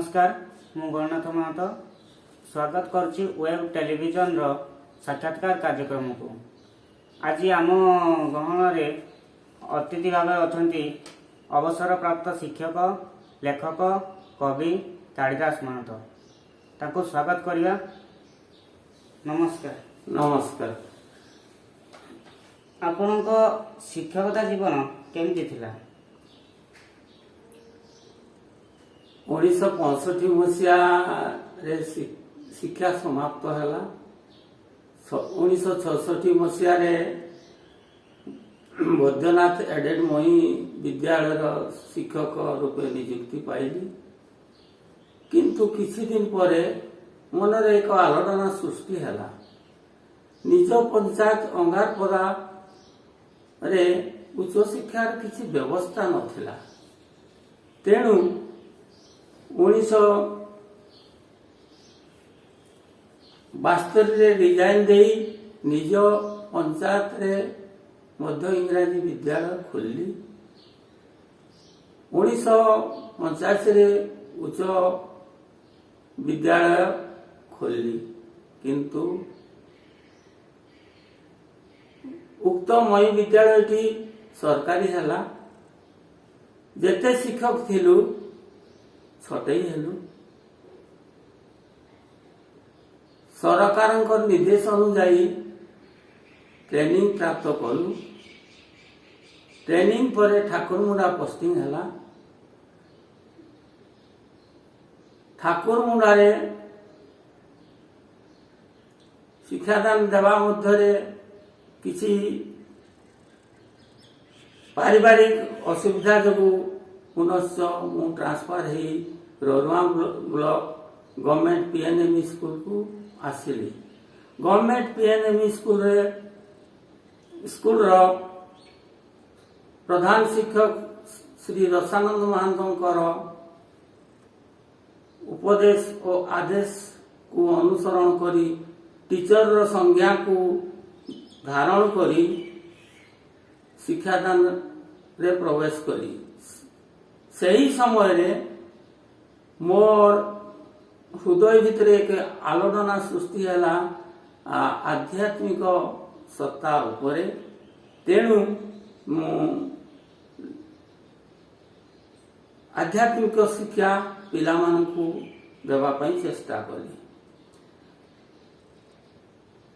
नमस्कार मु गणनाथ महतो स्वागत करुच्ची वेब टेलीविजन रो साक्षात्कार कार्यक्रम को। आज आम गहन अतिथि भाव अच्छा अवसर प्राप्त शिक्षक लेखक कवि कालिदास महतो ताको स्वागत करिया। नमस्कार। नमस्कार। आपनका शिक्षकता जीवन केमती थिला? 1965 मसीह शिक्षा समाप्त है। 1966 मसीह बैद्यनाथ एडेड मई विद्यालय शिक्षक रूपे नियुक्ति पाइली, किंतु किछि दिन पर मनरे एक आलोड़ना सृष्टि है। निज पंचायत अंगारपदा रे उच्च शिक्षार किछि व्यवस्था नथिला। तेणु 1972 रिजाइन दे निज पंचायत रे मध्य इंग्राजी विद्यालय खोली। 1985 उच्च विद्यालय खोली, किंतु उक्त मई विद्यालय सरकारी है। जेते शिक्षक थिलु छटई हेलु। सरकार निर्देश अनुजाई ट्रेनिंग प्राप्त कलु। ट्रेनिंग पर ठाकुरमुंडा पोस्टिंग है। ठाकुरमुंडा रे शिक्षादान देवा मध्य किसी पारिवारिक असुविधा जो पुनश्च मु ट्रांसफर हो रोरुआ ब्लॉक गवर्नमेंट पीएनएमई स्कूल को आसिली। गवर्नमेंट पीएनएमई स्कूल रो प्रधान शिक्षक श्री रसानंद महांतर उपदेश और आदेश को अनुसरण करी टीचर रो संज्ञा को धारण करी शिक्षादान रे प्रवेश करी। सही समय रे मोर हृदय भितर एक आलोड़ना सृष्टि है आध्यात्मिक सत्ता उपरे। तेणु मु आध्यात्मिक शिक्षा पिला मानकु देवा पई चेष्टा कली।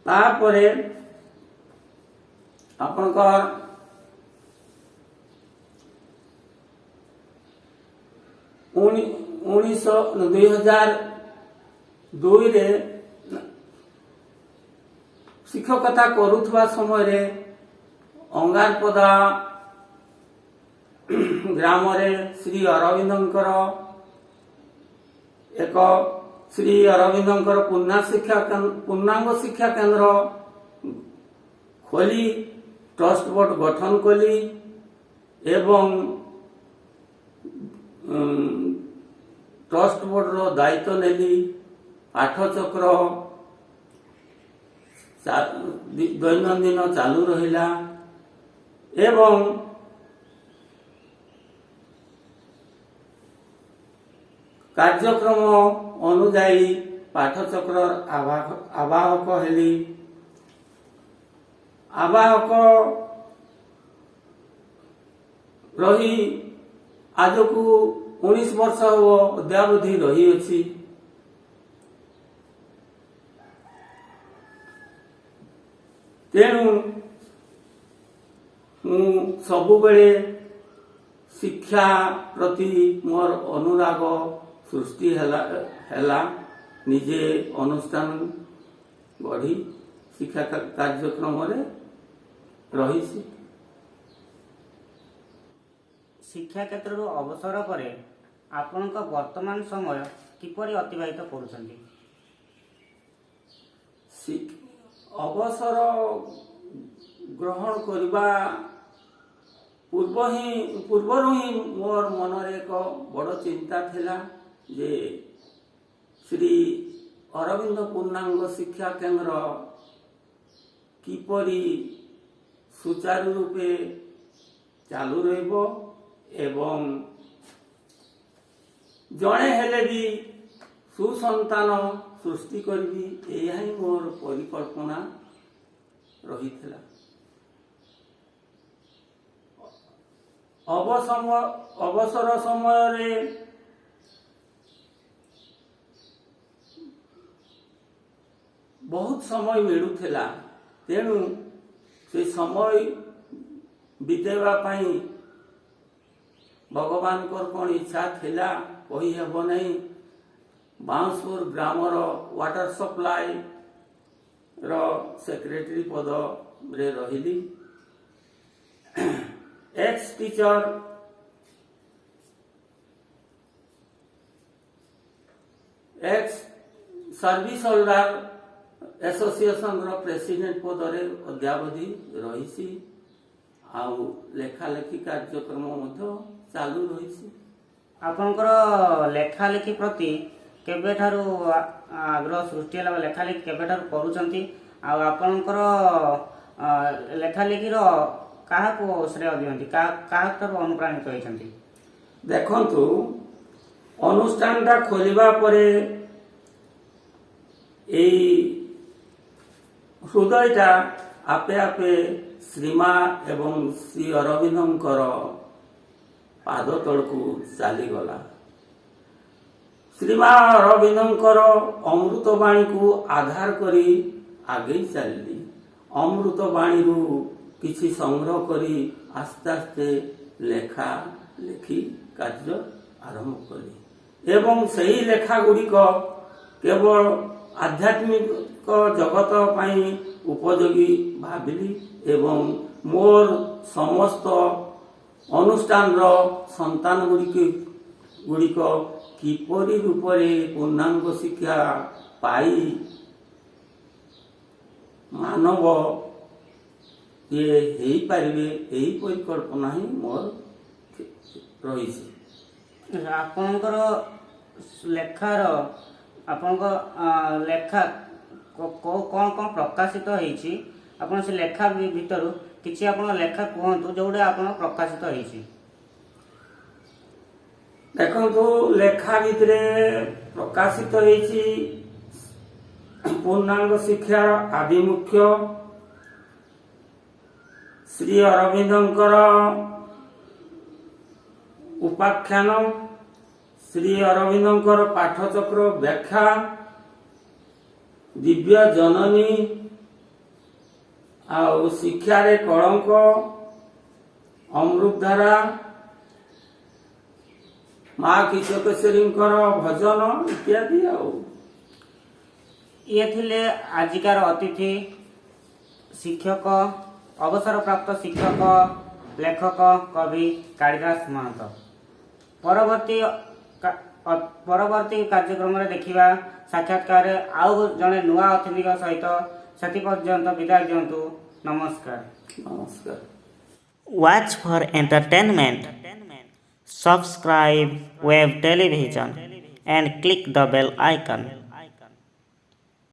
तापरे आपनकर 2002 रे शिक्षकता करुवा समय रे अंगारपदा ग्राम रे श्री अरविंदंकर एक श्री अरविंदंकर पूर्णांग शिक्षा केंद्र खोली ट्रस्ट बोर्ड गठन कली एवं ट्रस्ट बोर्ड रो दायित्व नेली। पाठचक्र दैनंदिन चालू रहिला एवं कार्यक्रम अनुजाई पाठचक्र आवाहक हेली। आवाहक रही आज को 19 वर्ष अद्यावधि रही अछि। तेणु सबु बेले शिक्षा प्रति मोर अनुराग सृष्टि हैला। निजे अनुष्ठान गढ़ी शिक्षा कार्यक्रम रही। शिक्षा क्षेत्र अवसर पर आपण वर्तमान समय किपरि अतिबाहित करुछन्ति? अवसर ग्रहण करने पूर्वर ही मोर मन एक बड़ चिंता थिला जे श्री अरविंद पूर्णांग शिक्षा केंद्र किपरि सुचारू रूपे चालू रहिबो एवं ଜଣେ ହେଲେ ବି ସୁସନ୍ତାନ ସୃଷ୍ଟି କରିବି, ଏହା ହିଁ ମୋର ପରିକଳ୍ପନା ରହିଥିଲା। ଅବସର ସମୟରେ ବହୁତ ସମୟ ମିଳୁଥିଲା, ତେଣୁ ସେ ସମୟ ବିତେଇବା ପାଇଁ ଭଗବାନଙ୍କର କ'ଣ ଇଚ୍ଛା ଥିଲା କହିହେବ ନାହିଁ। ବାଉଁଶପୁର ଗ୍ରାମର ୱାଟର ସପ୍ଲାଇର ସେକ୍ରେଟାରୀ ପଦରେ ରହିଲି। Ex teacher ex service holder ଏସୋସିଏସନର ପ୍ରେସିଡେଣ୍ଟ ପଦରେ ଅଦ୍ୟାବଧି ରହିଛି। ଆଉ ଲେଖାଲେଖି କାର୍ଯ୍ୟକ୍ରମ ମଧ୍ୟ ଚାଲୁ ରହିଛି। ଆପଣଙ୍କର ଲେଖାଲେଖି ପ୍ରତି କେବେଠାରୁ ଆଗ୍ରହ ସୃଷ୍ଟି ହେଲା, ଲେଖାଲେଖି କେବେଠାରୁ କରୁଛନ୍ତି, ଆଉ ଆପଣଙ୍କର ଲେଖାଲେଖିର କାହାକୁ ଶ୍ରେୟ ଦିଅନ୍ତି, କାହାଠାରୁ ଅନୁପ୍ରାଣିତ ହୋଇଛନ୍ତି? ଦେଖନ୍ତୁ, ଅନୁଷ୍ଠାନଟା ଖୋଲିବା ପରେ ଏଇ ହୃଦୟଟା ଆପେ ଆପେ ଶ୍ରୀମା ଏବଂ ଶ୍ରୀ ଅରବିନ୍ଦଙ୍କର ପାଦ ତଳକୁ ଚାଲିଗଲା। ଶ୍ରୀମା ଅରବିନ୍ଦଙ୍କର ଅମୃତବାଣୀକୁ ଆଧାର କରି ଆଗେଇ ଚାଲିଲି। ଅମୃତବାଣୀରୁ କିଛି ସଂଗ୍ରହ କରି ଆସ୍ତେ ଆସ୍ତେ ଲେଖି କାର୍ଯ୍ୟ ଆରମ୍ଭ କଲି ଏବଂ ସେହି ଲେଖା ଗୁଡ଼ିକ କେବଳ ଆଧ୍ୟାତ୍ମିକ ଜଗତ ପାଇଁ ଉପଯୋଗୀ ଭାବିଲି ଏବଂ ମୋର ସମସ୍ତ ଅନୁଷ୍ଠାନର ସନ୍ତାନ ଗୁଡ଼ିକ କିପରି ରୂପରେ ପୂର୍ଣ୍ଣାଙ୍ଗ ଶିକ୍ଷା ପାଇ ମାନବ ଇଏ ହେଇପାରିବେ, ଏହି ପରିକଳ୍ପନା ହିଁ ମୋର ରହିଛି। ଆପଣଙ୍କ ଲେଖା କ'ଣ ପ୍ରକାଶିତ ହେଇଛି, ଆପଣ ସେ ଲେଖା ଭିତରୁ କିଛି ଆପଣ ଲେଖା କୁହନ୍ତୁ ଯୋଉଟା ଆପଣ ପ୍ରକାଶିତ ହେଇଛି। ଦେଖନ୍ତୁ, ଲେଖା ଭିତରେ ପ୍ରକାଶିତ ହେଇଛି ପୂର୍ଣ୍ଣାଙ୍ଗ ଶିକ୍ଷାର ଆଭିମୁଖ୍ୟ, ଶ୍ରୀ ଅରବିନ୍ଦଙ୍କର ଉପାଖ୍ୟାନ, ଶ୍ରୀ ଅରବିନ୍ଦଙ୍କର ପାଠଚକ୍ର ବ୍ୟାଖ୍ୟା, ଦିବ୍ୟ ଜନନୀ, ଆଉ ଶିକ୍ଷାରେ କଳଙ୍କ, ଅମୃତଧାରା, ମା କିଶୋକେଶ୍ୱରୀଙ୍କର ଭଜନ ଇତ୍ୟାଦି। ଆଉ ଇଏ ଥିଲେ ଆଜିକାର ଅତିଥି, ଶିକ୍ଷକ, ଅବସରପ୍ରାପ୍ତ ଶିକ୍ଷକ, ଲେଖକ, କବି କାଳିଦାସ ମହାନ୍ତ। ପରବର୍ତ୍ତୀ କାର୍ଯ୍ୟକ୍ରମରେ ଦେଖିବା ସାକ୍ଷାତକାରରେ ଆଉ ଜଣେ ନୂଆ ଅତିଥିଙ୍କ ସହିତ। ସେଥିପର୍ଯ୍ୟନ୍ତ ବିଦାୟ ଦିଅନ୍ତୁ। ନମସ୍କାର। ନମସ୍କାର। Watch for entertainment. Subscribe Web Television and click the bell icon.